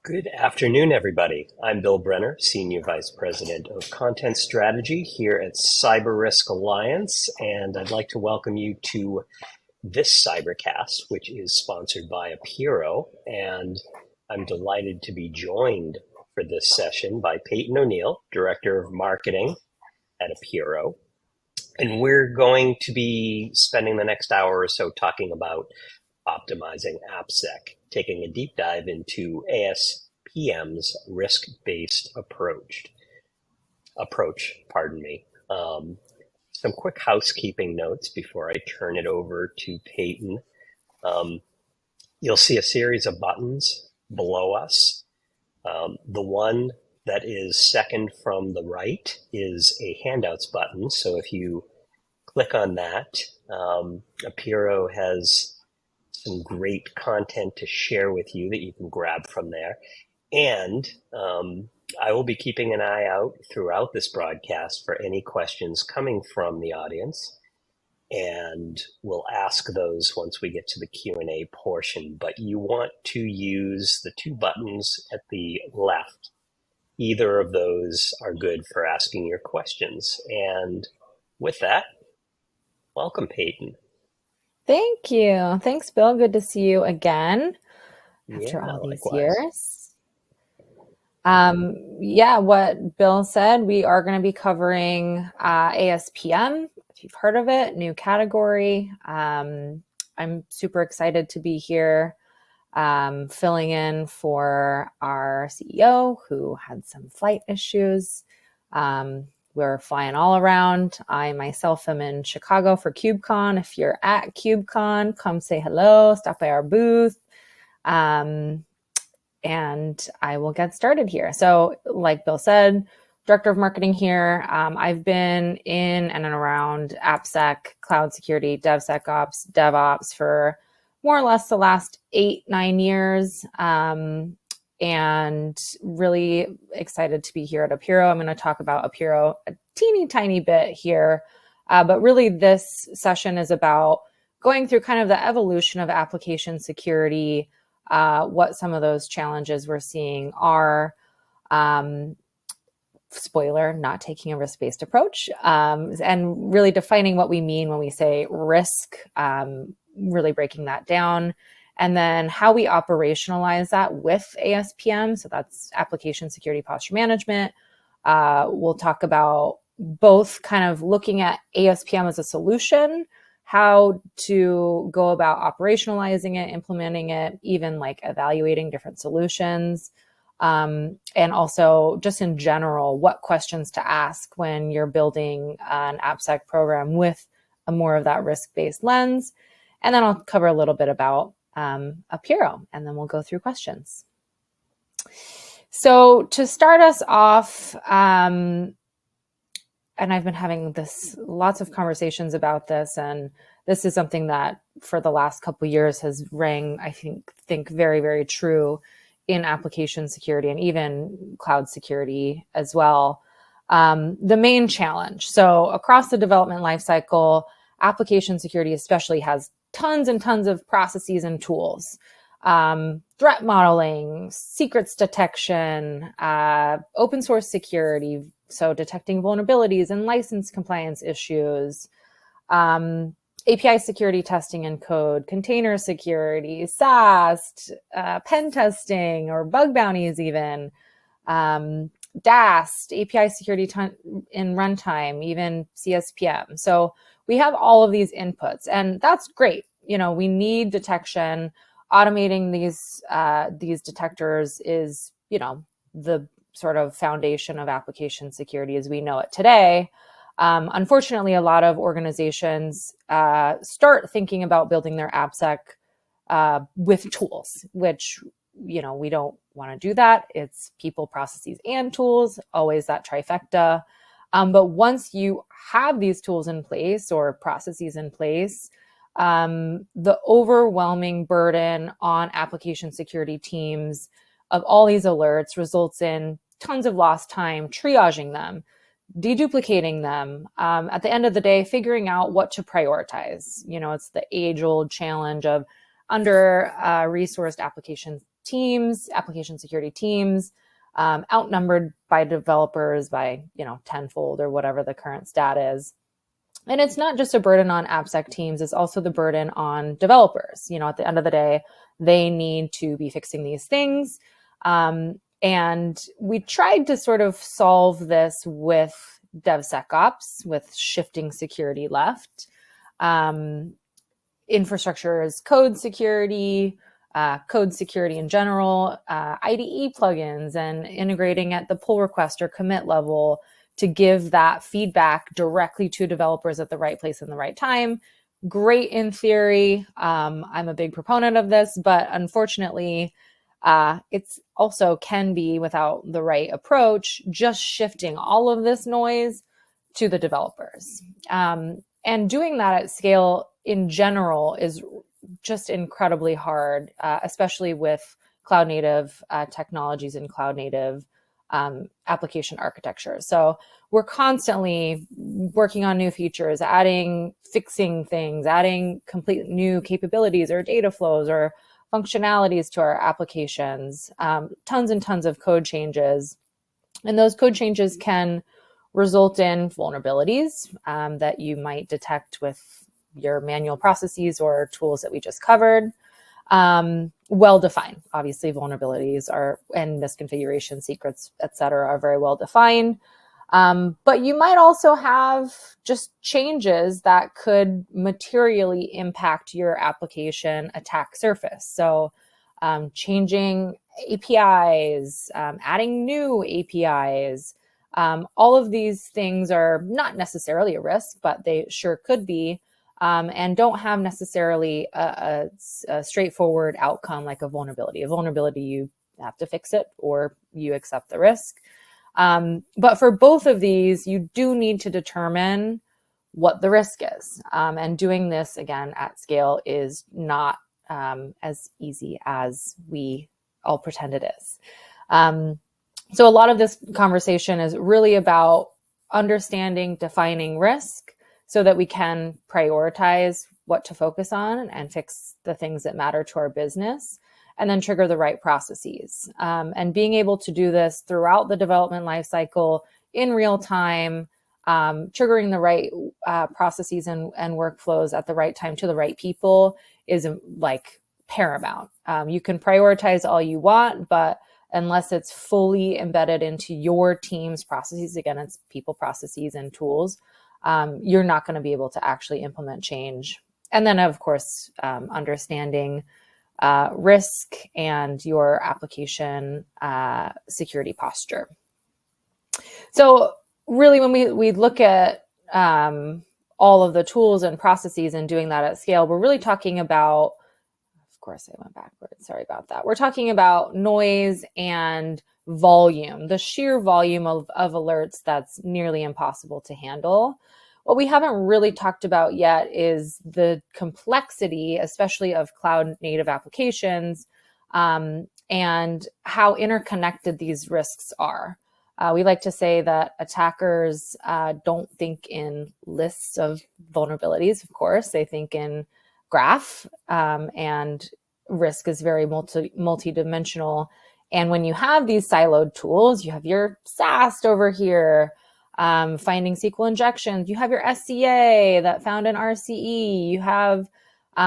Good afternoon, everybody. I'm Bill Brenner, Senior Vice President of Content Strategy here at Cyber Risk Alliance, and I'd like to welcome you to this Cybercast, which is sponsored by Apiro, and I'm delighted to be joined for this session by Peyton O'Neill, Director of Marketing at Apiro, and we're going to be spending the next hour or so talking about optimizing AppSec, taking a deep dive into ASPM's risk-based approach. Some quick housekeeping notes before I turn it over to Peyton. You'll see a series of buttons below us. The one that is second from the right is a handouts button. So if you click on that, Apiro has some great content to share with you that you can grab from there. And I will be keeping an eye out throughout this broadcast for any questions coming from the audience. And we'll ask those once we get to the Q&A portion. But you want to use the two buttons at the left. Either of those are good for asking your questions. And with that, welcome, Peyton. Thank you. Thanks, Bill. Good to see you again after all these years. What Bill said, we are going to be covering ASPM. If you've heard of it, new category. I'm super excited to be here filling in for our CEO who had some flight issues. We're flying all around. I myself am in Chicago for KubeCon. If you're at KubeCon, come say hello, stop by our booth, and I will get started here. So like Bill said, Director of Marketing here. I've been in and around AppSec, cloud security, DevSecOps, DevOps for more or less the last 8-9 years. And really excited to be here at Apiro. I'm going to talk about Apiro a teeny tiny bit here, but really this session is about going through kind of the evolution of application security, what some of those challenges we're seeing are. Spoiler, not taking a risk-based approach, and really defining what we mean when we say risk, really breaking that down. And then how we operationalize that with ASPM. So that's application security posture management. We'll talk about both kind of looking at ASPM as a solution, how to go about operationalizing it, implementing it, even like evaluating different solutions. And also just in general, what questions to ask when you're building an AppSec program with a more of that risk-based lens. And then I'll cover a little bit about Apiro, and then we'll go through questions. So to start us off, and I've been having lots of conversations about this, and this is something that for the last couple of years has rang, I think very, very true in application security and even cloud security as well. The main challenge. So across the development lifecycle, application security especially has tons and tons of processes and tools, threat modeling, secrets detection, open source security, so detecting vulnerabilities and license compliance issues, API security testing and code, container security, SAST, pen testing or bug bounties even, DAST, API security in runtime, even CSPM. So we have all of these inputs, and that's great. You know, we need detection. Automating these detectors is, you know, the sort of foundation of application security as we know it today. Unfortunately, a lot of organizations start thinking about building their AppSec with tools, which, you know, we don't want to do that. It's people, processes, and tools, always that trifecta. But once you have these tools in place or processes in place, the overwhelming burden on application security teams of all these alerts results in tons of lost time triaging them, deduplicating them. At the end of the day, figuring out what to prioritize. You know, it's the age-old challenge of under-resourced application teams, application security teams, outnumbered by developers by, tenfold or whatever the current stat is. And it's not just a burden on AppSec teams, it's also the burden on developers. At the end of the day, they need to be fixing these things. And we tried to sort of solve this with DevSecOps, with shifting security left. Infrastructure as code security in general, IDE plugins, and integrating at the pull request or commit level to give that feedback directly to developers at the right place and the right time. Great in theory. I'm a big proponent of this, but unfortunately, it's also can be, without the right approach, just shifting all of this noise to the developers. And doing that at scale in general is just incredibly hard, especially with cloud native technologies and cloud native application architecture. So we're constantly working on new features, fixing things, adding complete new capabilities or data flows or functionalities to our applications, tons and tons of code changes. And those code changes can result in vulnerabilities that you might detect with your manual processes or tools that we just covered. Well-defined. Obviously, vulnerabilities and misconfiguration secrets, et cetera, are very well-defined. But you might also have just changes that could materially impact your application attack surface. So changing APIs, adding new APIs, all of these things are not necessarily a risk, but they sure could be. And don't have necessarily a straightforward outcome like a vulnerability. A vulnerability, you have to fix it or you accept the risk. But for both of these, you do need to determine what the risk is. And doing this, again, at scale is not as easy as we all pretend it is. So a lot of this conversation is really about understanding, defining risk, so that we can prioritize what to focus on and fix the things that matter to our business, and then trigger the right processes. And being able to do this throughout the development lifecycle in real time, triggering the right processes and workflows at the right time to the right people is like paramount. You can prioritize all you want, but unless it's fully embedded into your team's processes, again, it's people, processes, and tools, you're not going to be able to actually implement change. And then, of course, understanding risk and your application security posture. So really, when we look at all of the tools and processes and doing that at scale, we're really talking about, of course, I went backwards. Sorry about that. We're talking about noise and volume, the sheer volume of alerts that's nearly impossible to handle. What we haven't really talked about yet is the complexity, especially of cloud native applications, and how interconnected these risks are. We like to say that attackers don't think in lists of vulnerabilities, of course. They think in graph, and risk is very multi-dimensional. And when you have these siloed tools, you have your SAST over here, finding SQL injections, you have your SCA that found an RCE, you have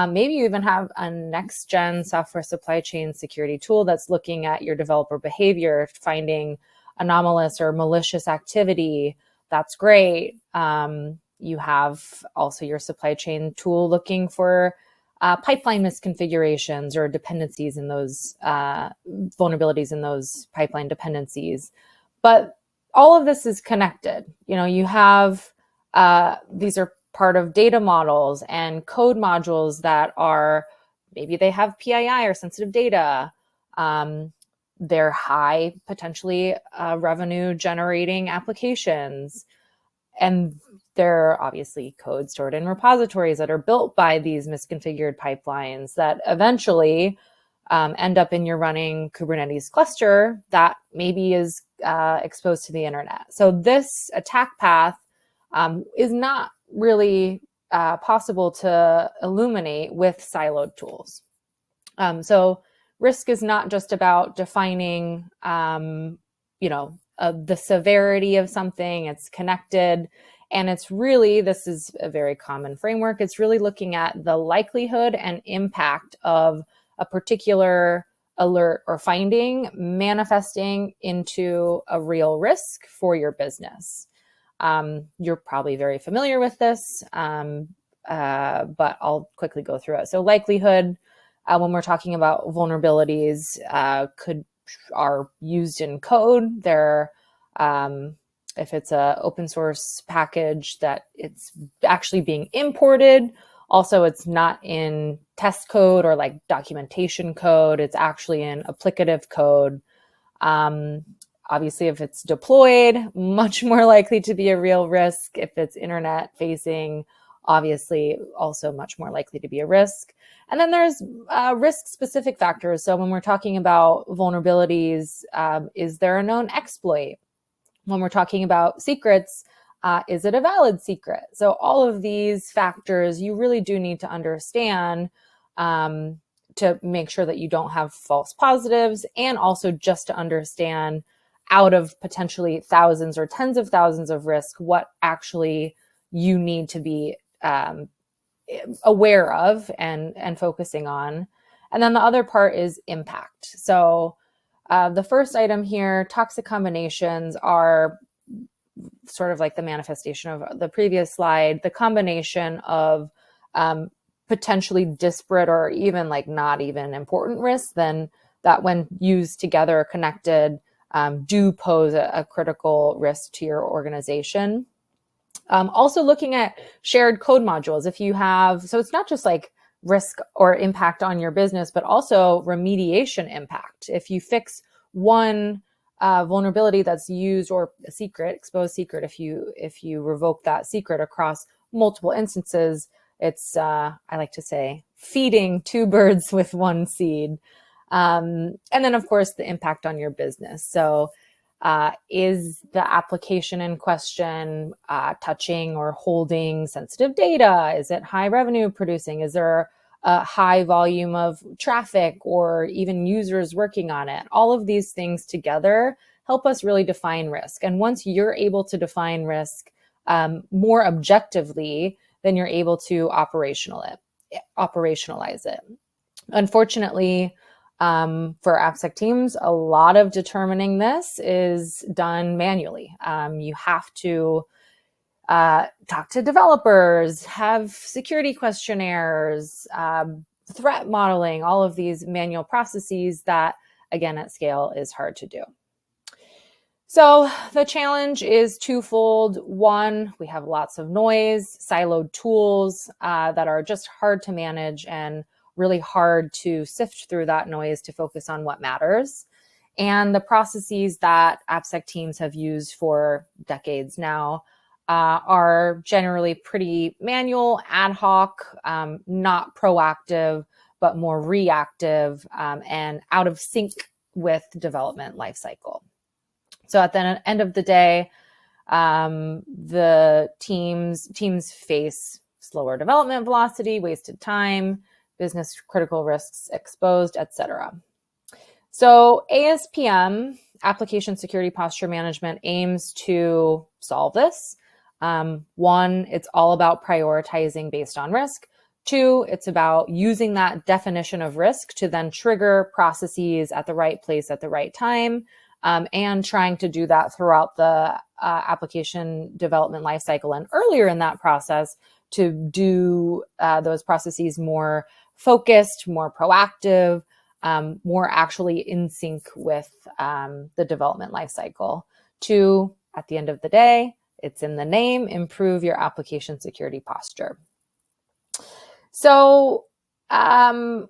maybe you even have a next-gen software supply chain security tool that's looking at your developer behavior, finding anomalous or malicious activity. That's great. You have also your supply chain tool looking for pipeline misconfigurations or dependencies in those vulnerabilities in those pipeline dependencies. But all of this is connected. You have these are part of data models and code modules that are, maybe they have PII or sensitive data. They're high potentially revenue generating applications. And they're obviously code stored in repositories that are built by these misconfigured pipelines that eventually end up in your running Kubernetes cluster that maybe is exposed to the internet. So this attack path is not really possible to illuminate with siloed tools. So risk is not just about defining, the severity of something. It's connected. And it's really, this is a very common framework. It's really looking at the likelihood and impact of a particular alert or finding manifesting into a real risk for your business. You're probably very familiar with this, but I'll quickly go through it. So likelihood, when we're talking about vulnerabilities, are used in code. They're if it's a open source package, that it's actually being imported. Also, it's not in test code or like documentation code. It's actually in applicative code. Obviously, if it's deployed, much more likely to be a real risk. If it's internet facing, obviously also much more likely to be a risk. And then there's risk specific factors. So when we're talking about vulnerabilities, is there a known exploit? When we're talking about secrets, is it a valid secret? So all of these factors you really do need to understand to make sure that you don't have false positives, and also just to understand, out of potentially thousands or tens of thousands of risk, what actually you need to be aware of and focusing on. And then the other part is impact. So the first item here, toxic combinations, are sort of like the manifestation of the previous slide, the combination of potentially disparate or even like not even important risks, then that when used together, connected, do pose a critical risk to your organization. Also looking at shared code modules. If you have, so it's not just like risk or impact on your business, but also remediation impact. If you fix one vulnerability that's used, or a secret, exposed secret, if you revoke that secret across multiple instances, it's, I like to say, feeding two birds with one seed. And then of course the impact on your business. So is the application in question touching or holding sensitive data? Is it high revenue producing? Is there a high volume of traffic or even users working on it? All of these things together help us really define risk. And once you're able to define risk more objectively, then you're able to operationalize it. Unfortunately, for AppSec teams, a lot of determining this is done manually. You have to talk to developers, have security questionnaires, threat modeling, all of these manual processes that, again, at scale is hard to do. So the challenge is twofold. One, we have lots of noise, siloed tools that are just hard to manage and really hard to sift through that noise to focus on what matters. And the processes that AppSec teams have used for decades now are generally pretty manual, ad hoc, not proactive, but more reactive and out of sync with development lifecycle. So at the end of the day, the teams face slower development velocity, wasted time, business critical risks exposed, etc. So ASPM, Application Security Posture Management, aims to solve this. One, it's all about prioritizing based on risk. Two, it's about using that definition of risk to then trigger processes at the right place at the right time, and trying to do that throughout the application development lifecycle and earlier in that process to do those processes more focused, more proactive, more actually in sync with the development lifecycle to, at the end of the day, it's in the name, improve your application security posture. So ASPM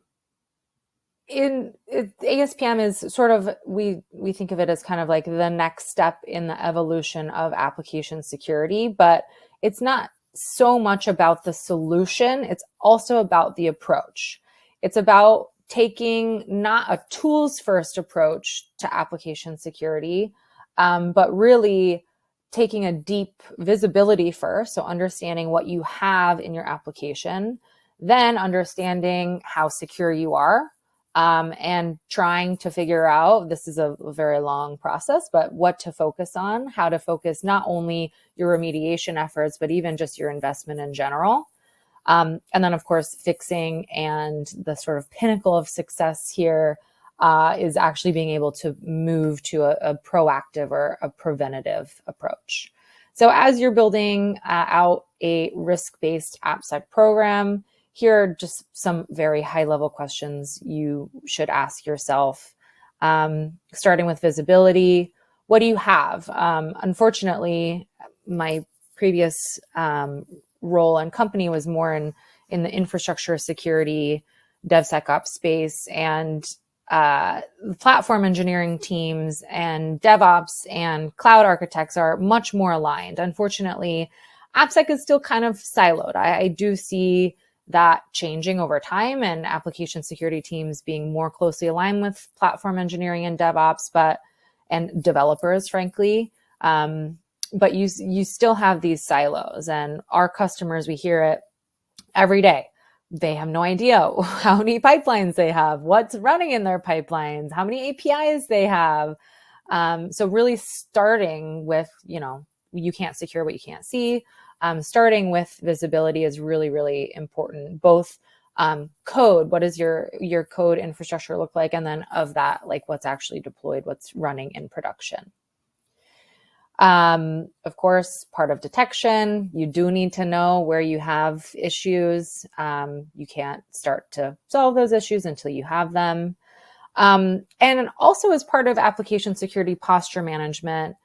is sort of, we think of it as kind of like the next step in the evolution of application security, but it's not so much about the solution. It's also about the approach. It's about taking not a tools first approach to application security, but really taking a deep visibility first. So understanding what you have in your application, then understanding how secure you are, and trying to figure out, this is a very long process, but what to focus on, how to focus not only your remediation efforts, but even just your investment in general. And then, of course, fixing, and the sort of pinnacle of success here is actually being able to move to a proactive or a preventative approach. So as you're building out a risk-based AppSec program, here are just some very high-level questions you should ask yourself. Starting with visibility, what do you have? Unfortunately, my previous role and company was more in the infrastructure security, DevSecOps space, and platform engineering teams and DevOps and cloud architects are much more aligned. Unfortunately, AppSec is still kind of siloed. I do see that changing over time, and application security teams being more closely aligned with platform engineering and DevOps, and developers, frankly. But you still have these silos, and our customers, we hear it every day. They have no idea how many pipelines they have, what's running in their pipelines, how many APIs they have. So really starting with, you can't secure what you can't see. Starting with visibility is really, really important. Both code, what does your code infrastructure look like? And then of that, like what's actually deployed, what's running in production. Of course, part of detection, you do need to know where you have issues. You can't start to solve those issues until you have them. And also as part of application security posture management,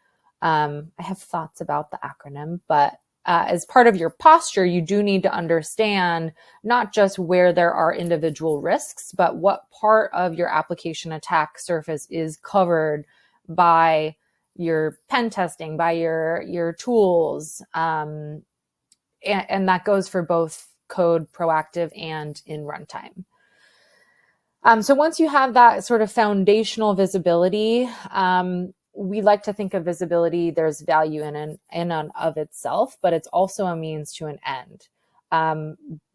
I have thoughts about the acronym, but as part of your posture, you do need to understand not just where there are individual risks, but what part of your application attack surface is covered by your pen testing, by your tools. And that goes for both code proactive and in runtime. So once you have that sort of foundational visibility, we like to think of visibility, there's value in and of itself, but it's also a means to an end.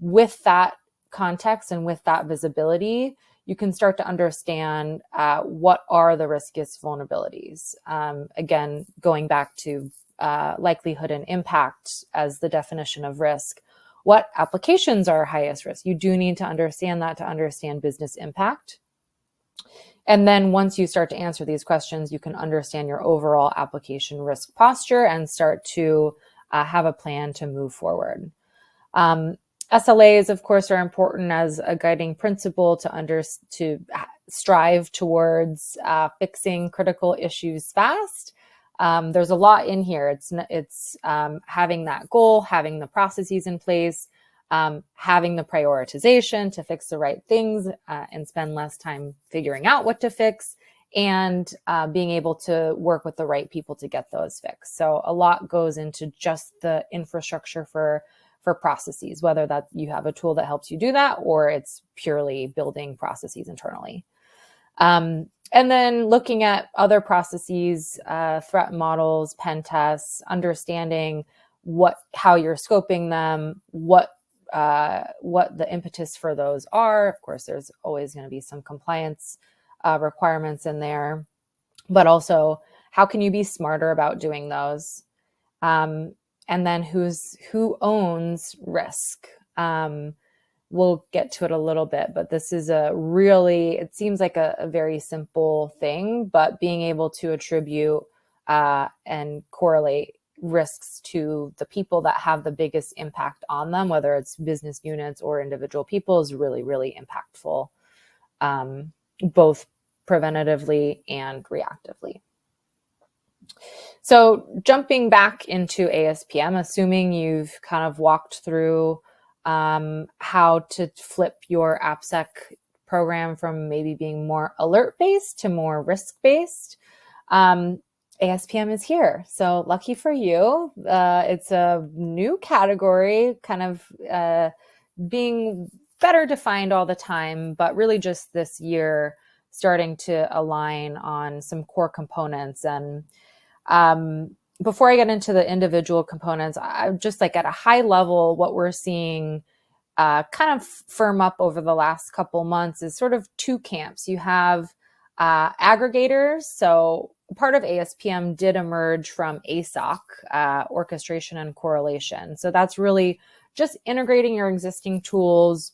With that context and with that visibility, you can start to understand what are the riskiest vulnerabilities. Again, going back to likelihood and impact as the definition of risk. What applications are highest risk? You do need to understand that to understand business impact. And then once you start to answer these questions, you can understand your overall application risk posture and start to have a plan to move forward. SLAs, of course, are important as a guiding principle to strive towards fixing critical issues fast. There's a lot in here. It's having that goal, having the processes in place, having the prioritization to fix the right things and spend less time figuring out what to fix, and being able to work with the right people to get those fixed. So a lot goes into just the infrastructure for processes, whether that you have a tool that helps you do that or it's purely building processes internally. And then looking at other processes, threat models, pen tests, understanding how you're scoping them, what the impetus for those are. Of course, there's always going to be some compliance requirements in there, but also how can you be smarter about doing those? And then who owns risk? We'll get to it a little bit, but this is it seems like a very simple thing, but being able to attribute and correlate risks to the people that have the biggest impact on them, whether it's business units or individual people, is really, really impactful, both preventatively and reactively. So jumping back into ASPM, assuming you've kind of walked through how to flip your AppSec program from maybe being more alert-based to more risk-based, ASPM is here. So lucky for you. It's a new category, kind of being better defined all the time, but really just this year starting to align on some core components. And before I get into the individual components, I just like at a high level, what we're seeing kind of firm up over the last couple months is sort of two camps. You have aggregators. So part of ASPM did emerge from ASOC, orchestration and correlation. So that's really just integrating your existing tools,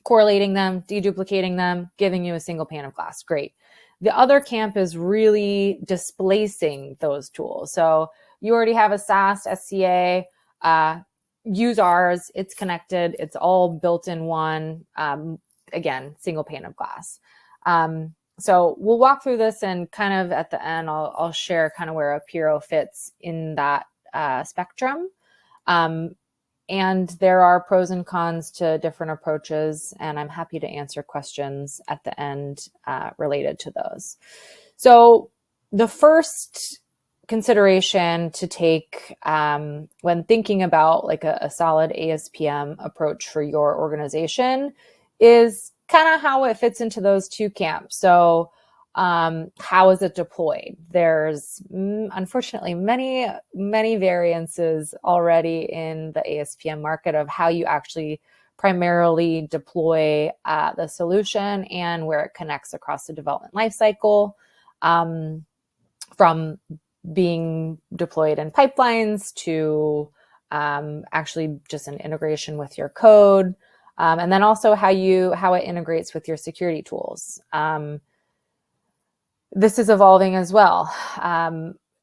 correlating them, deduplicating them, giving you a single pane of glass. Great. The other camp is really displacing those tools. So you already have a SAST, SCA, use ours, it's connected, it's all built in one, again, single pane of glass. So we'll walk through this, and kind of at the end, I'll share kind of where Apiro fits in that spectrum. And there are pros and cons to different approaches, and I'm happy to answer questions at the end related to those. So the first consideration to take when thinking about like a solid ASPM approach for your organization is kind of how it fits into those two camps. So how is it deployed? There's unfortunately many variances already in the ASPM market of how you actually primarily deploy the solution and where it connects across the development lifecycle, from being deployed in pipelines to actually just an integration with your code, and then also how it integrates with your security tools. This is evolving as well.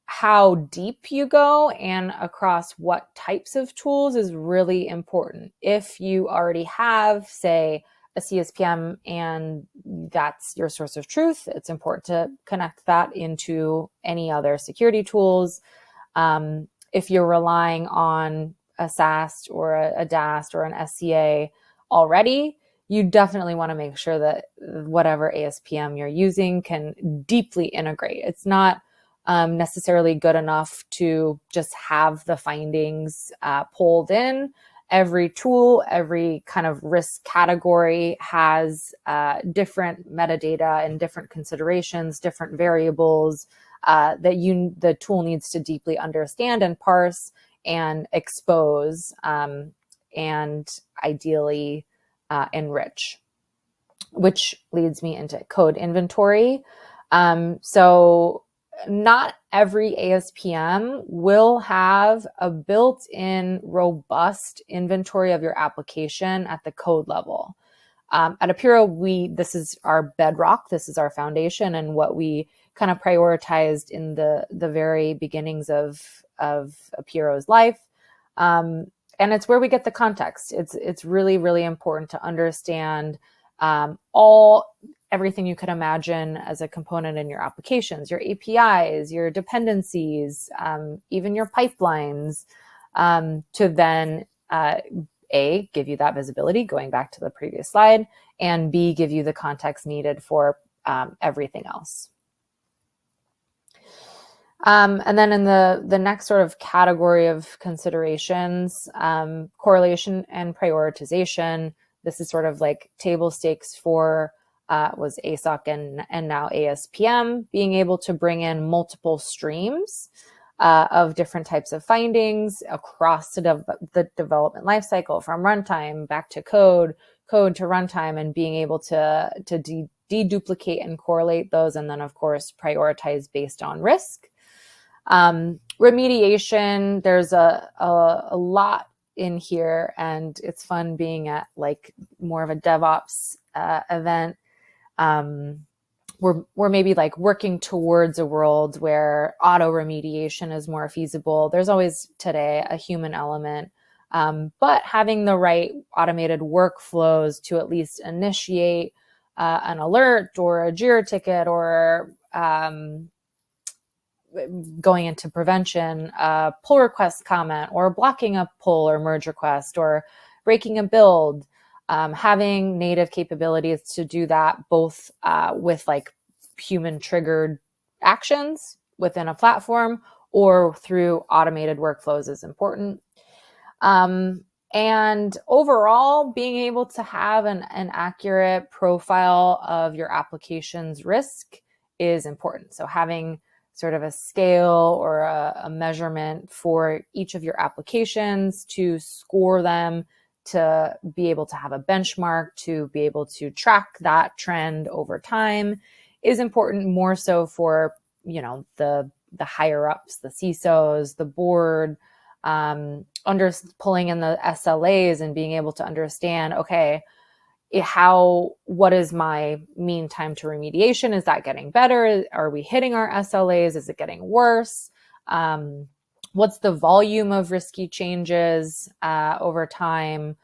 How deep you go and across what types of tools is really important. If you already have, say, a CSPM and that's your source of truth, it's important to connect that into any other security tools. If you're relying on a SAST or a DAST or an SCA already, you definitely want to make sure that whatever ASPM you're using can deeply integrate. It's not necessarily good enough to just have the findings pulled in. Every tool, every kind of risk category has different metadata and different considerations, different variables that the tool needs to deeply understand and parse and expose, and ideally enrich, which leads me into code inventory. So not every ASPM will have a built-in robust inventory of your application at the code level. At Apiro, this is our bedrock, this is our foundation, and what we kind of prioritized in the very beginnings of Apiro's life. And it's where we get the context. It's really, really important to understand everything you could imagine as a component in your applications, your APIs, your dependencies, even your pipelines, to then A, give you that visibility, going back to the previous slide, and B, give you the context needed for everything else. And then in the next sort of category of considerations, correlation and prioritization. This is sort of like table stakes for was ASOC and now ASPM, being able to bring in multiple streams of different types of findings across the development lifecycle, from runtime back to code to runtime, and being able to deduplicate and correlate those, and then of course prioritize based on risk. Remediation, there's a lot in here, and it's fun being at like more of a DevOps event. We're maybe like working towards a world where auto remediation is more feasible. There's always today a human element, but having the right automated workflows to at least initiate an alert or a JIRA ticket, or going into prevention, pull request comment, or blocking a pull or merge request, or breaking a build, having native capabilities to do that both with like human triggered actions within a platform or through automated workflows is important. And overall, being able to have an accurate profile of your application's risk is important. So having sort of a scale or a measurement for each of your applications to score them to be able to have a benchmark, to be able to track that trend over time is important, more so for, the higher ups, the CISOs, the board, pulling in the SLAs and being able to understand, okay, what is my mean time to remediation? Is that getting better? Are we hitting our SLAs? Is it getting worse? What's the volume of risky changes over time?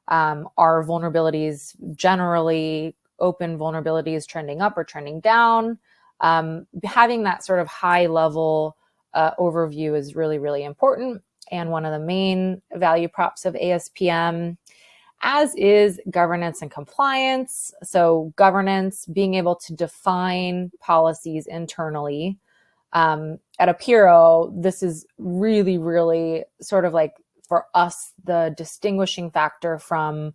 Are vulnerabilities, generally open vulnerabilities, trending up or trending down? Having that sort of high level overview is really, really important. And one of the main value props of ASPM, as is governance and compliance. So governance, being able to define policies internally. At Apiro, this is really, really sort of like, for us, the distinguishing factor from,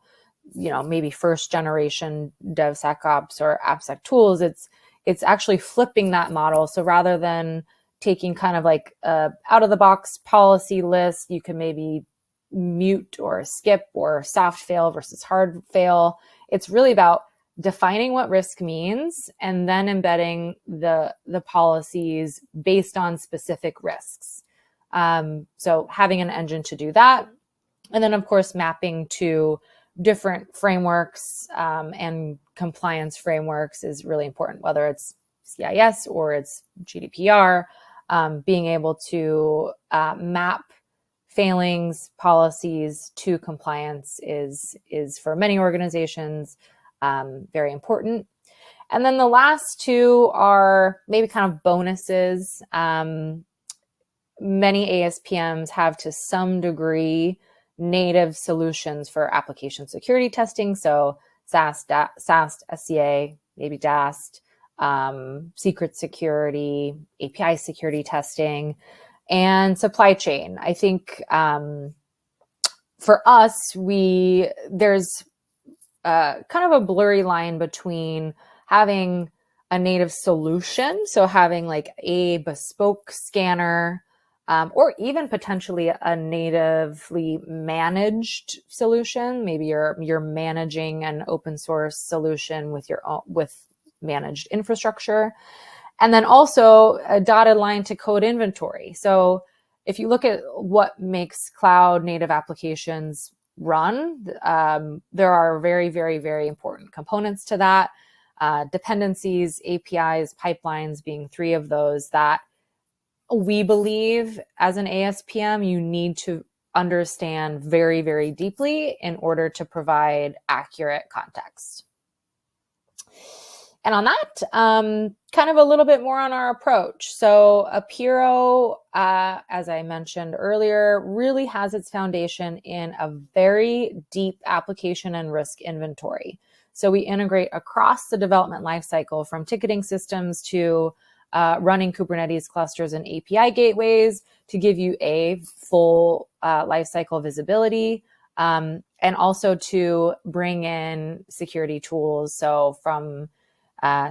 maybe first generation DevSecOps or AppSec tools. It's actually flipping that model. So rather than taking kind of like a out of the box policy list, you can maybe mute or skip or soft fail versus hard fail. It's really about defining what risk means and then embedding the policies based on specific risks. So having an engine to do that. And then, of course, mapping to different frameworks and compliance frameworks is really important, whether it's CIS or it's GDPR. Being able to map failings, policies to compliance is for many organizations very important. And then the last two are maybe kind of bonuses. Many ASPMs have, to some degree, native solutions for application security testing. So SAST, SCA, maybe DAST, secret security, API security testing, and supply chain. I think for us, there's kind of a blurry line between having a native solution, so having like a bespoke scanner, or even potentially a natively managed solution. Maybe you're managing an open source solution with managed infrastructure. And then also a dotted line to code inventory. So if you look at what makes cloud native applications run, there are very, very, very important components to that. Dependencies, APIs, pipelines being three of those that we believe as an ASPM you need to understand very, very deeply in order to provide accurate context. And on that, kind of a little bit more on our approach. So Apiro, as I mentioned earlier, really has its foundation in a very deep application and risk inventory. So we integrate across the development lifecycle, from ticketing systems to running Kubernetes clusters and API gateways, to give you a full lifecycle visibility, and also to bring in security tools. So from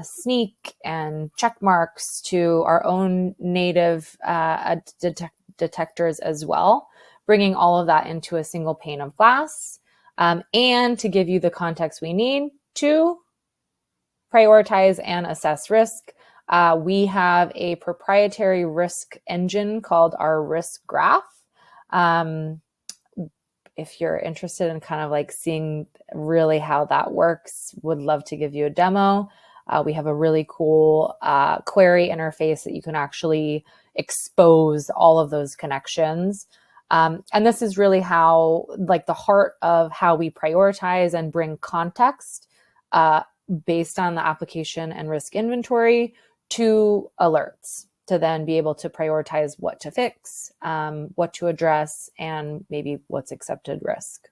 Sneak and check marks to our own native detectors as well, bringing all of that into a single pane of glass, and to give you the context we need to prioritize and assess risk. We have a proprietary risk engine called our risk graph. If you're interested in kind of like seeing really how that works, would love to give you a demo. We have a really cool query interface that you can actually expose all of those connections. And this is really how, like, the heart of how we prioritize and bring context based on the application and risk inventory to alerts, to then be able to prioritize what to fix, what to address, and maybe what's accepted risk.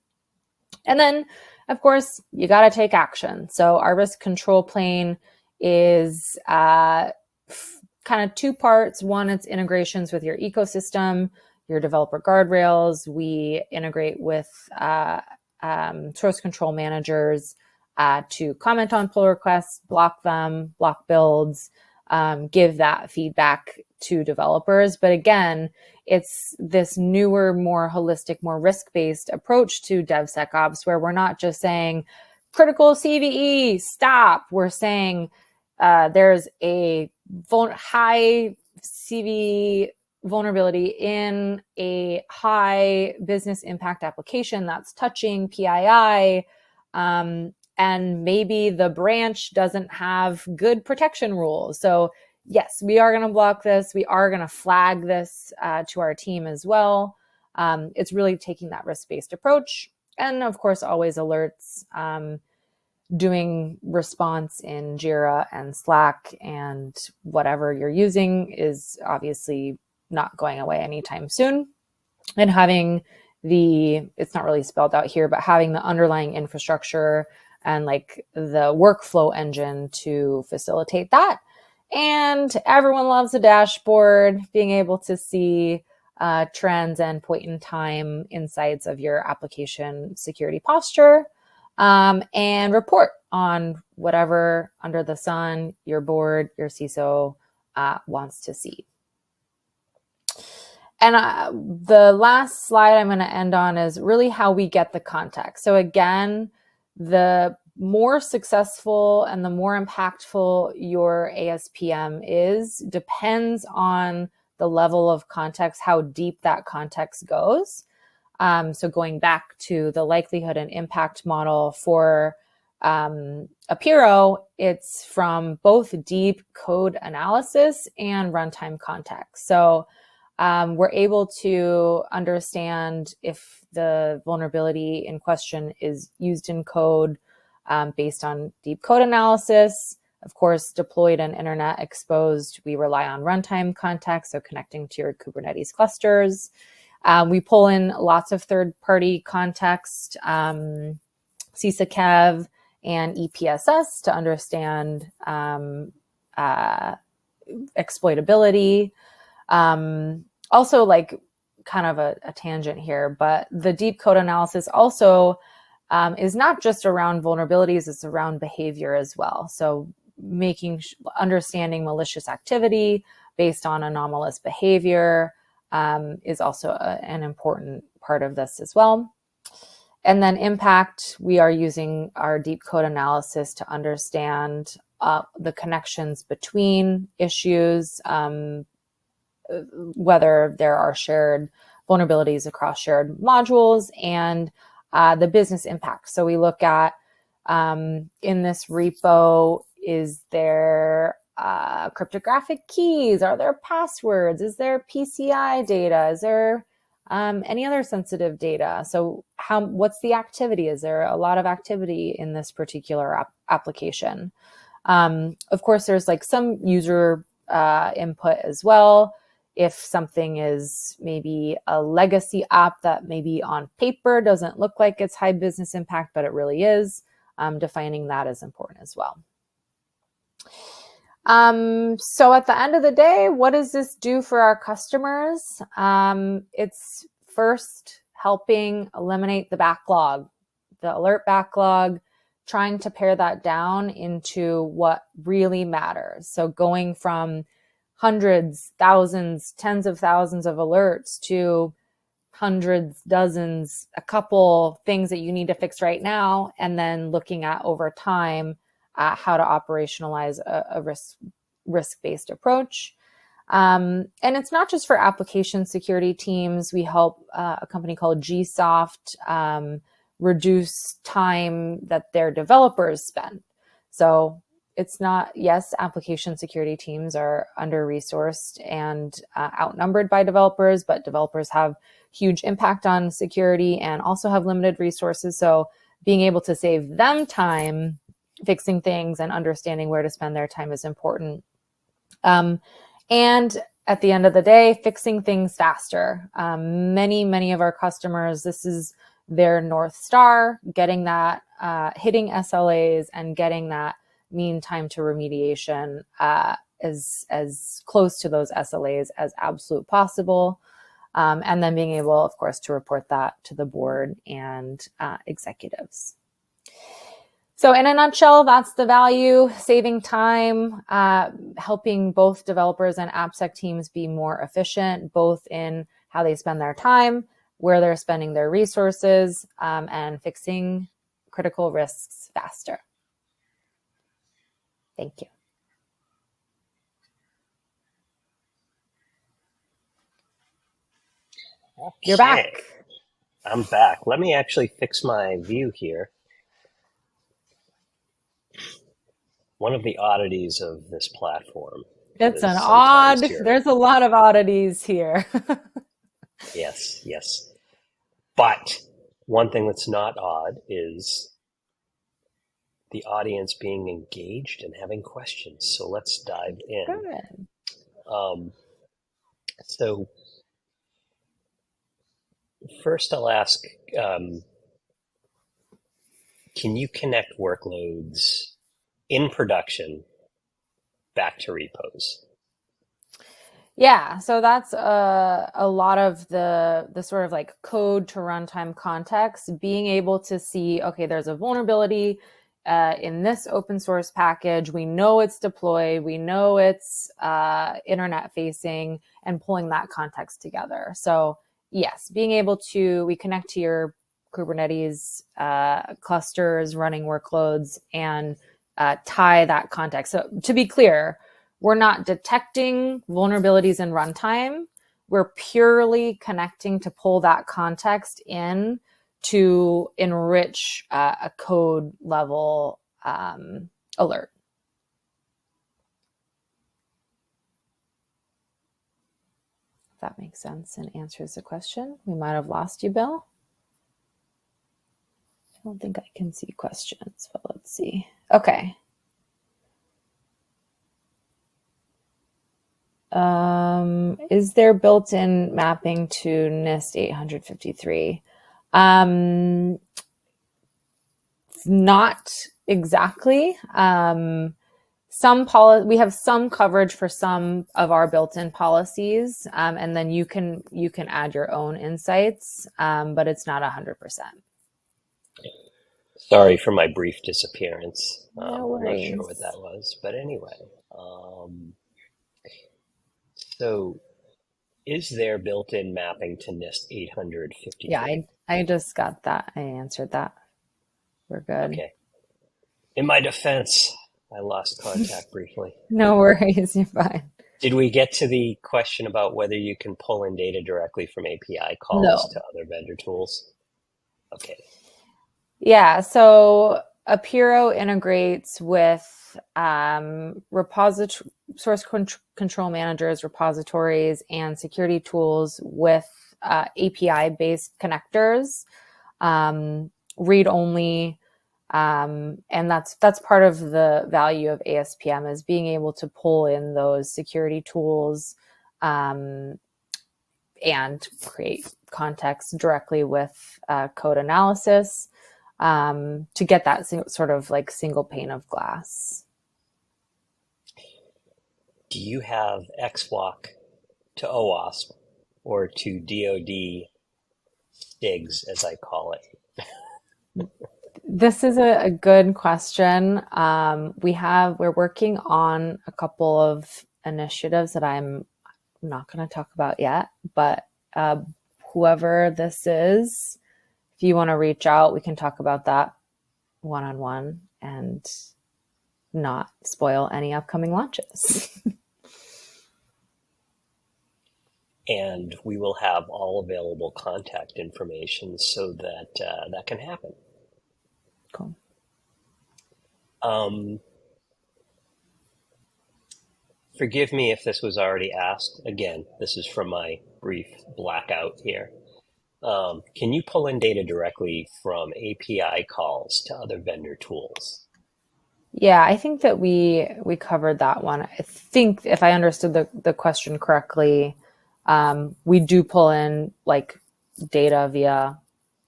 And then, of course, you got to take action. So our risk control plane is kind of two parts. One, it's integrations with your ecosystem, your developer guardrails. We integrate with source control managers to comment on pull requests, block them, block builds, give that feedback to developers. But again, it's this newer, more holistic, more risk-based approach to DevSecOps, where we're not just saying critical CVE, stop. We're saying there's a high CVE vulnerability in a high business impact application that's touching PII, and maybe the branch doesn't have good protection rules. So yes, we are going to block this. We are going to flag this to our team as well. It's really taking that risk-based approach. And of course, always alerts, doing response in Jira and Slack, and whatever you're using is obviously not going away anytime soon. And having it's not really spelled out here, but having the underlying infrastructure and like the workflow engine to facilitate that. And everyone loves a dashboard, being able to see trends and point in time insights of your application security posture, and report on whatever under the sun your board, your CISO wants to see. And the last slide I'm going to end on is really how we get the context. So again, the more successful and the more impactful your ASPM is depends on the level of context, how deep that context goes. So going back to the likelihood and impact model for Apiro, it's from both deep code analysis and runtime context. So we're able to understand if the vulnerability in question is used in code based on deep code analysis. Of course, deployed and internet exposed, we rely on runtime context, so connecting to your Kubernetes clusters. We pull in lots of third-party context, CISA-KEV and EPSS to understand exploitability. Also, like kind of a tangent here, but the deep code analysis also is not just around vulnerabilities, it's around behavior as well. So understanding malicious activity based on anomalous behavior is also an important part of this as well. And then impact, we are using our deep code analysis to understand the connections between issues, whether there are shared vulnerabilities across shared modules, and the business impact. So we look at, in this repo, is there cryptographic keys? Are there passwords? Is there PCI data? Is there any other sensitive data? So what's the activity? Is there a lot of activity in this particular application? Of course, there's like some user input as well. If something is maybe a legacy app that maybe on paper doesn't look like it's high business impact, but it really is, defining that is important as well. So at the end of the day, what does this do for our customers? It's first helping eliminate the backlog, the alert backlog, trying to pare that down into what really matters. So going from hundreds, thousands, tens of thousands of alerts to hundreds, dozens, a couple things that you need to fix right now, and then looking at over time how to operationalize a risk-based approach. And it's not just for application security teams. We help a company called Gsoft reduce time that their developers spend. So it's not, yes, application security teams are under-resourced and outnumbered by developers, but developers have huge impact on security and also have limited resources. So being able to save them time fixing things and understanding where to spend their time is important. And at the end of the day, fixing things faster. Many of our customers, this is their North Star, getting that, hitting SLAs and getting that mean time to remediation as close to those SLAs as absolute possible. And then being able, of course, to report that to the board and executives. So in a nutshell, that's the value: saving time, helping both developers and AppSec teams be more efficient, both in how they spend their time, where they're spending their resources, and fixing critical risks faster. Thank you. Okay. You're back. I'm back. Let me actually fix my view here. One of the oddities of this platform. It's an odd, you're, there's a lot of oddities here. Yes, yes. But one thing that's not odd is the audience being engaged and having questions. So let's dive in. Good. So first I'll ask, can you connect workloads in production back to repos? Yeah, so that's a lot of the sort of like code to runtime context, being able to see, okay, there's a vulnerability in this open source package. We know it's deployed. We know it's internet facing, and pulling that context together. So yes, being able to, we connect to your Kubernetes clusters, running workloads, and tie that context. So to be clear, we're not detecting vulnerabilities in runtime. We're purely connecting to pull that context in to enrich a code level alert. If that makes sense and answers the question. We might have lost you, Bill. I don't think I can see questions, but let's see. Okay. Is there built-in mapping to NIST 853? Not exactly. We have some coverage for some of our built-in policies, and then you can add your own insights, but it's not 100%. Sorry for my brief disappearance. No worries. I'm not sure what that was, but anyway. So is there built-in mapping to NIST 853? Yeah, I just got that. I answered that. We're good. Okay. In my defense, I lost contact briefly. No worries, you're fine. Did we get to the question about whether you can pull in data directly from API calls to other vendor tools? Okay. Yeah, so Apiro integrates with source control managers, repositories, and security tools with API-based connectors, read-only, and that's part of the value of ASPM, is being able to pull in those security tools and create context directly with code analysis. To get that sort of like single pane of glass. Do you have XWalk to OWASP or to DoD STIGs, as I call it? This is a good question. We're working on a couple of initiatives that I'm not going to talk about yet, but whoever this is, if you want to reach out, we can talk about that one-on-one and not spoil any upcoming launches. And we will have all available contact information so that that can happen. Cool. Forgive me if this was already asked. Again, this is from my brief blackout here. Can you pull in data directly from API calls to other vendor tools? Yeah, I think that we covered that one. I think if I understood the question correctly, we do pull in like data via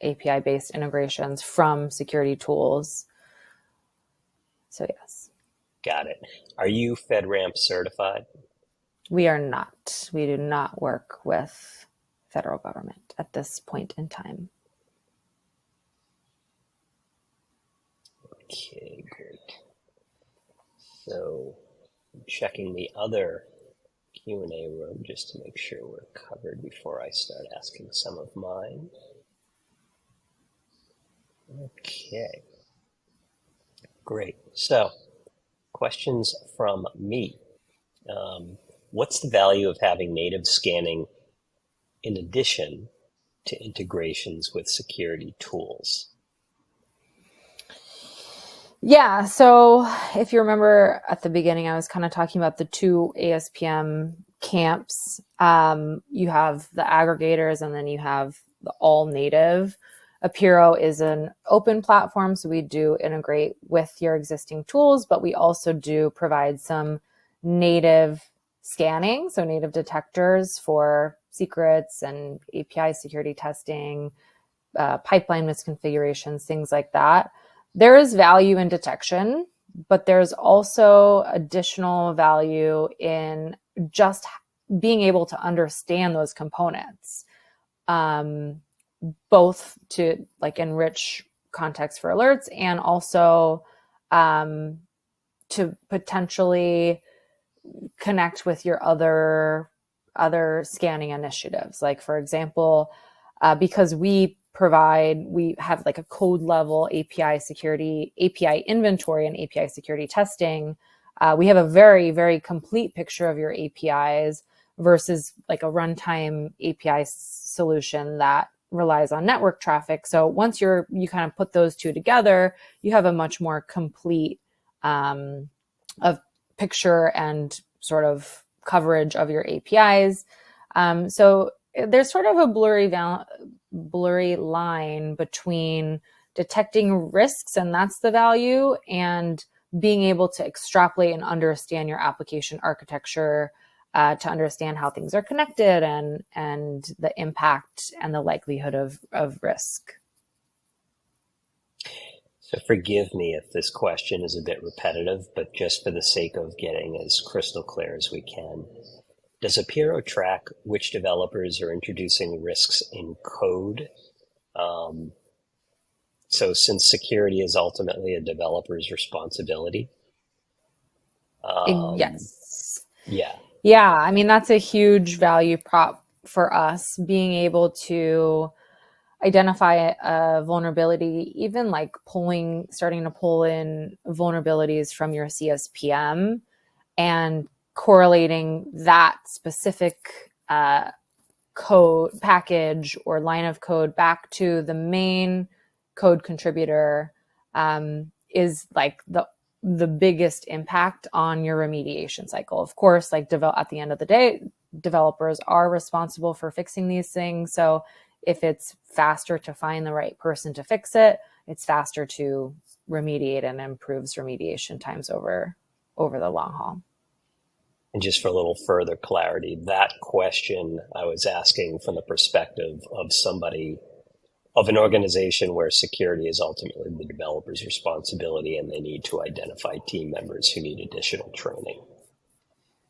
API-based integrations from security tools. So yes. Got it. Are you FedRAMP certified? We are not. We do not work with federal government at this point in time. Okay, great. So I'm checking the other Q&A room just to make sure we're covered before I start asking some of mine. Okay, great. So questions from me. What's the value of having native scanning in addition to integrations with security tools? Yeah, so if you remember at the beginning, I was kind of talking about the two ASPM camps. You have the aggregators and then you have the all native. Apiro is an open platform, so we do integrate with your existing tools, but we also do provide some native scanning, so native detectors for secrets and API security testing, pipeline misconfigurations, things like that. There is value in detection, but there's also additional value in just being able to understand those components, both to like enrich context for alerts and also to potentially connect with your other scanning initiatives. Like for example, because we have like a code level API security, API inventory and API security testing. We have a very, very complete picture of your APIs versus like a runtime API solution that relies on network traffic. So once you kind of put those two together, you have a much more complete of picture and sort of coverage of your APIs. So there's sort of a blurry line between detecting risks, and that's the value, and being able to extrapolate and understand your application architecture to understand how things are connected and the impact and the likelihood of risk. So forgive me if this question is a bit repetitive, but just for the sake of getting as crystal clear as we can. Does Apiro track which developers are introducing risks in code? So since security is ultimately a developer's responsibility? Yes. Yeah. Yeah, I mean, that's a huge value prop for us, being able to identify a vulnerability, even like starting to pull in vulnerabilities from your CSPM and correlating that specific code package or line of code back to the main code contributor is like the biggest impact on your remediation cycle. Of course, like at the end of the day, developers are responsible for fixing these things. So if it's faster to find the right person to fix it, it's faster to remediate and improves remediation times over the long haul. And just for a little further clarity, that question I was asking from the perspective of somebody, of an organization where security is ultimately the developer's responsibility and they need to identify team members who need additional training.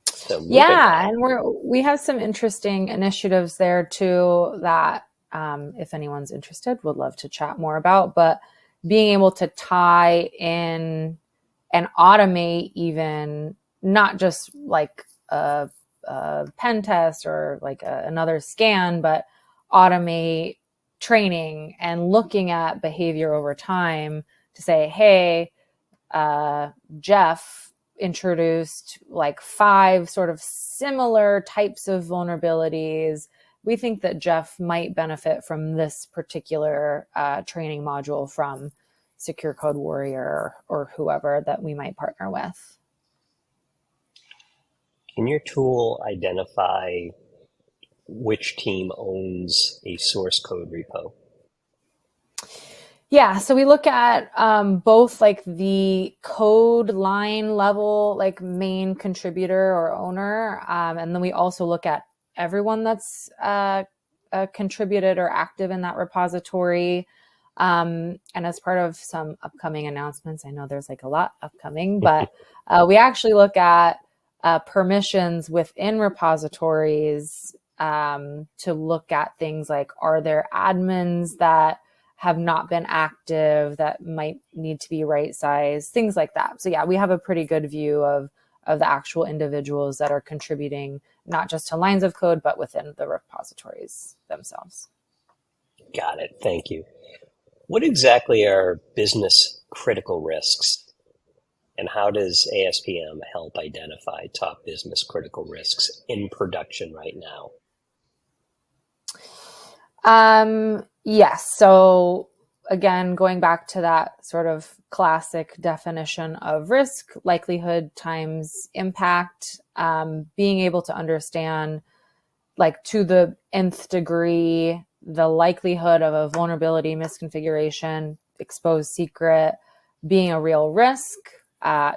So yeah, and we have some interesting initiatives there too that if anyone's interested, would love to chat more about, but being able to tie in and automate even not just like a pen test or like another scan, but automate training and looking at behavior over time to say, hey, Jeff introduced like 5 sort of similar types of vulnerabilities. We think that Jeff might benefit from this particular training module from Secure Code Warrior or whoever that we might partner with. Can your tool identify which team owns a source code repo? Yeah, so we look at both like the code line level, like main contributor or owner, and then we also look at everyone that's contributed or active in that repository. And as part of some upcoming announcements, I know there's like a lot upcoming, but we actually look at permissions within repositories to look at things like, are there admins that have not been active that might need to be right sized, things like that. So yeah, we have a pretty good view of the actual individuals that are contributing, not just to lines of code, but within the repositories themselves. Got it. Thank you. What exactly are business critical risks, and how does ASPM help identify top business critical risks in production right now? Yes. So again, going back to that sort of classic definition of risk, likelihood times impact, being able to understand, like, to the nth degree, the likelihood of a vulnerability, misconfiguration, exposed secret being a real risk,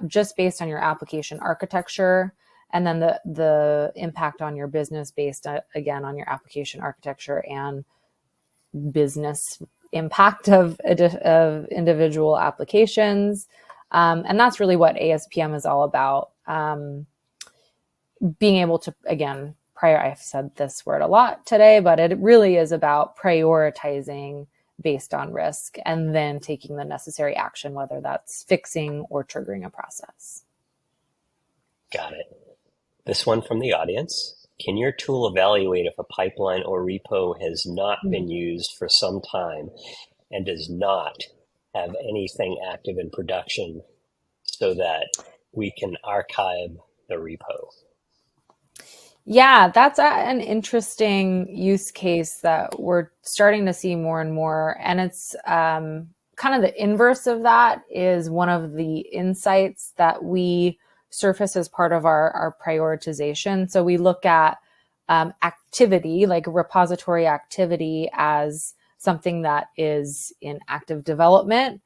just based on your application architecture, and then the impact on your business based, again, on your application architecture and business impact of individual applications. And that's really what ASPM is all about. Being able to, again, I've said this word a lot today, but it really is about prioritizing based on risk and then taking the necessary action, whether that's fixing or triggering a process. Got it. This one from the audience. Can your tool evaluate if a pipeline or repo has not been used for some time and does not have anything active in production so that we can archive the repo? Yeah, that's an interesting use case that we're starting to see more and more. And it's kind of the inverse of that is one of the insights that we surface as part of our prioritization. So we look at activity, like repository activity, as something that is in active development.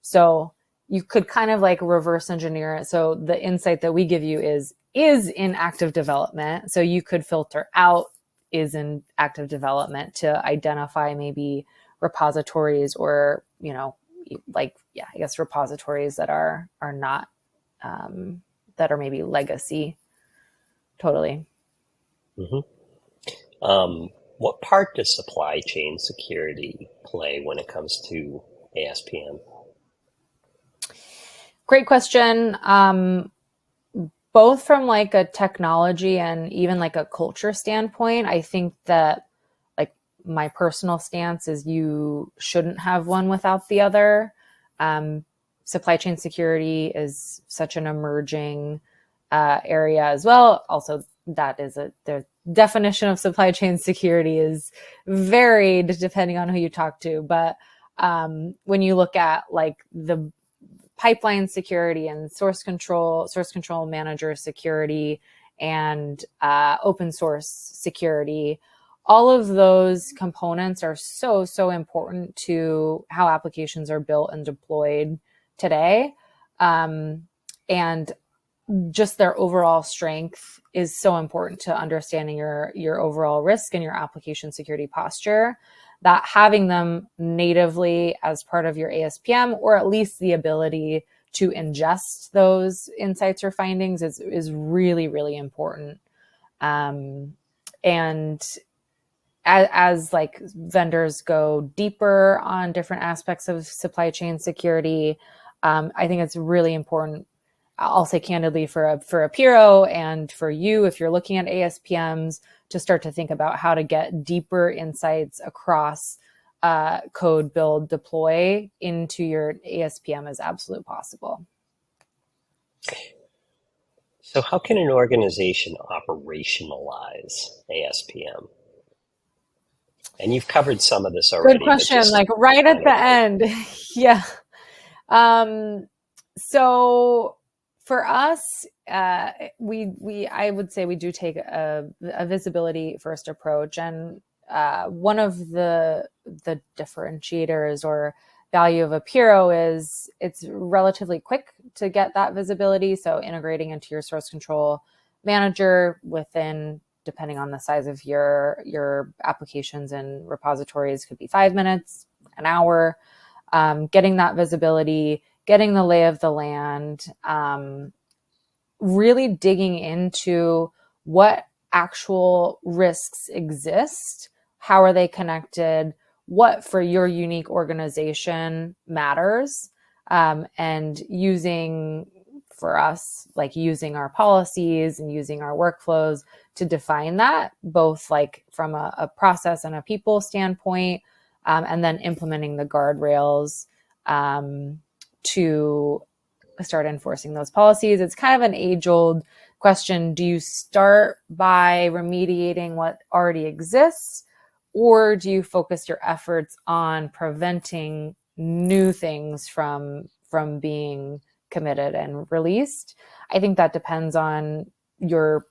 So you could kind of like reverse engineer it. So the insight that we give you is in active development. So you could filter out is in active development to identify maybe repositories or, I guess repositories that are not, that are maybe legacy. Totally. Mm-hmm. What part does supply chain security play when it comes to ASPM? Great question. Both from like a technology and even like a culture standpoint, I think that, like, my personal stance is you shouldn't have one without the other. Supply chain security is such an emerging area as well. Also, that is the definition of supply chain security is varied depending on who you talk to. But when you look at like the pipeline security and source control manager security, and open source security, all of those components are so important to how applications are built and deployed today. And just their overall strength is so important to understanding your overall risk and your application security posture, that having them natively as part of your ASPM, or at least the ability to ingest those insights or findings, is really, really important. And as like vendors go deeper on different aspects of supply chain security, I think it's really important, I'll say candidly, for a Piro and for you, if you're looking at ASPMs, to start to think about how to get deeper insights across code, build, deploy into your ASPM as absolutely possible. So how can an organization operationalize ASPM? And you've covered some of this already. Good question, like right at the end. Yeah. So for us, I would say we do take a visibility first approach, and one of the differentiators or value of a Piro is it's relatively quick to get that visibility. So integrating into your source control manager within, depending on the size of your applications and repositories, could be 5 minutes, an hour. Getting that visibility, getting the lay of the land, really digging into what actual risks exist, how are they connected, what for your unique organization matters, and using, for us, like using our policies and using our workflows to define that, both like from a process and a people standpoint, and then implementing the guardrails to start enforcing those policies. It's kind of an age-old question. Do you start by remediating what already exists, or do you focus your efforts on preventing new things from being committed and released? I think that depends on your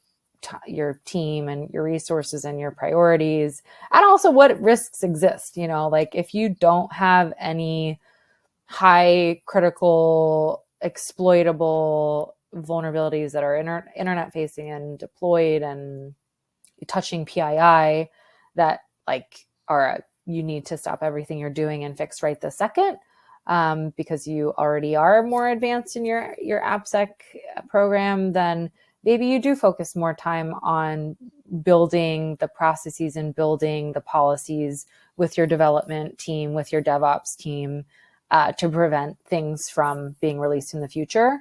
team and your resources and your priorities, and also what risks exist. Like if you don't have any high critical exploitable vulnerabilities that are internet facing and deployed and touching PII, that like you need to stop everything you're doing and fix right this second, because you already are more advanced in your AppSec program, then maybe you do focus more time on building the processes and building the policies with your development team, with your DevOps team, to prevent things from being released in the future.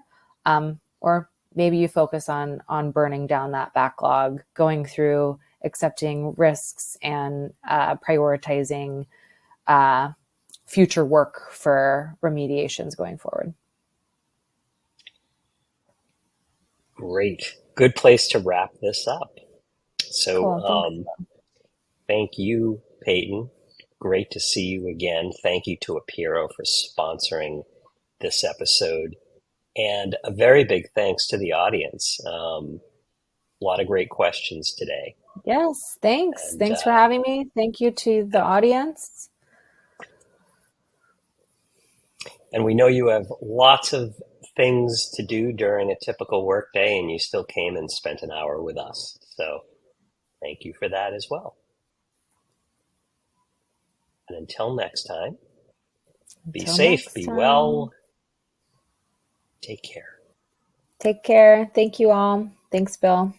Or maybe you focus on burning down that backlog, going through, accepting risks, and prioritizing future work for remediations going forward. Great. Good place to wrap this up. So Cool, thank you, Peyton. Great to see you again. Thank you to Apiro for sponsoring this episode. And a very big thanks to the audience. A lot of great questions today. Yes, thanks. Thanks for having me. Thank you to the audience. And we know you have lots of things to do during a typical workday, and you still came and spent an hour with us. So thank you for that as well. And until next time, be safe, be well, take care. Take care. Thank you all. Thanks, Bill.